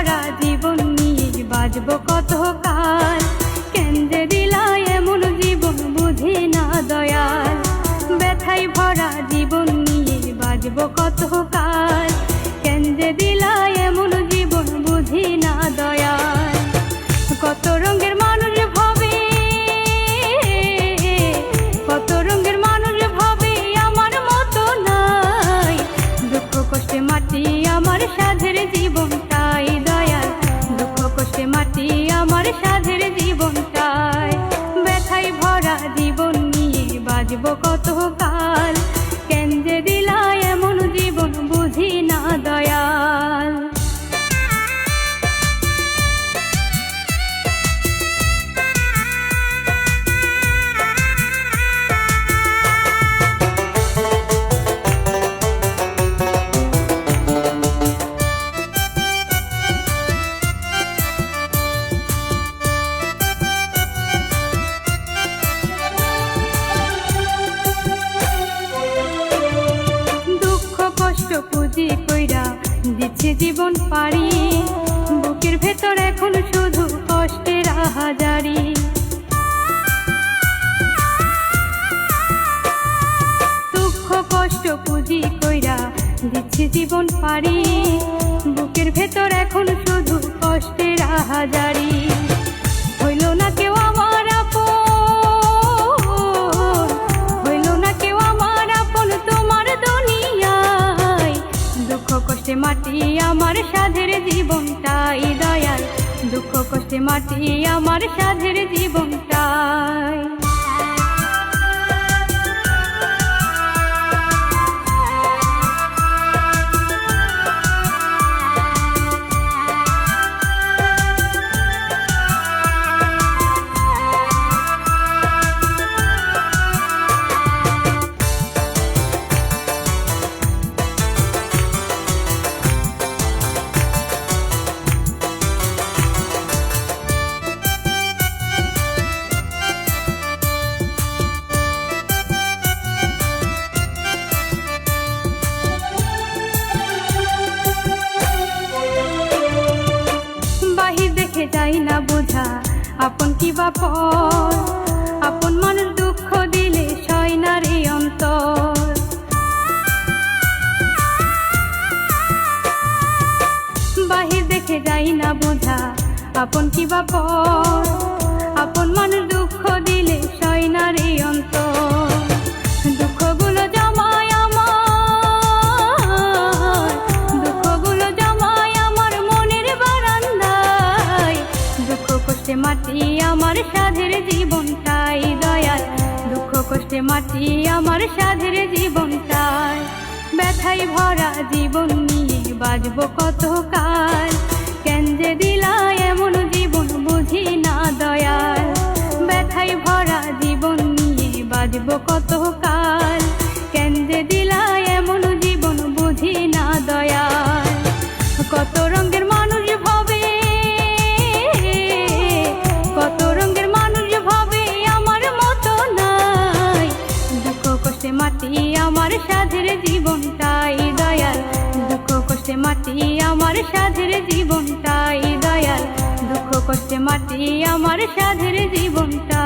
ভরা জীবন নিয়ে বাঁচবো কত কাল, কেন যে দিলা এমন জীবন বুঝি না দয়াল। ব্যথায় ভরা জীবন নিয়ে বাঁচবো কত কাল, কেন যে দিলা এমন জীবন বুঝি না দয়াল। কত রঙের মানুষ ভাবে, কত রঙের মানুষ ভাবে আমার মতো নাই। দুঃখ কষ্টে মাটি আমার সাধের জীবনটাই দয়াল, দুঃখ কষ্টে মাটি আমার সাধের জীবনটাই। ব্যথায় ভরা জীবন নিয়ে বাঁচবো কত কাল, কেন যে দিলা এমন জীবন বুঝি না দয়াল। পুঁজি কইরা দিচ্ছি জীবন পারি, বুকের ভেতর এখন শুধু কষ্টের হাজারি। দুঃখ কষ্ট পুঁজি কইরা দিচ্ছি জীবন পারি, বুকের ভেতর এখন শুধু কষ্টের হাজারি। হইল না কেউ আমার আপন, হইল না কেউ আমার আপন তোমার দুনিয়ায়। দুঃখ কষ্টে মাটি আমার সাধের জীবনটাই দয়াল, দুঃখ কষ্টে মাটি আমার সাধের জীবনটাই। যাই না বোঝা আপন কি বাপর, আপন মানুষ দুঃখ দিলে সয় না রে অন্তর। বাহির দেখে যাই না বোঝা আপন কি বাপর, আপন মানুষ দুঃখ দিলে সয় না রে অন্তর। দুঃখগুলো জমায় আমার, দুঃখগুলো জমায় আমার মনের বারান্দায়। দুঃখ কষ্টে মাটি আমার সাধের জীবনটাই দয়াল, দুঃখ কষ্টে মাটি আমার সাধের জীবনটাই। ব্যথায় ভরা জীবন নিয়ে বাঁচবো কত কাল, কেন যে দিলা এমন জীবন বুঝি না দয়াল। ব্যথায় ভরা জীবন নিয়ে বাঁচবো কত কাল, কেন যে দিলা এমন জীবন বুঝি না দয়াল। কত রঙের মানুষ ভাবে, কত রঙের মানুষ ভাবে আমার মতো নাই। দুঃখ কষ্টে মাটি আমার সাধের জীবনটাই দয়াল, দুঃখ কষ্টে মাটি আমার সাধের জীবনটাই দয়াল, দুঃখ কষ্টে মাটি আমার সাধের জীবনটা।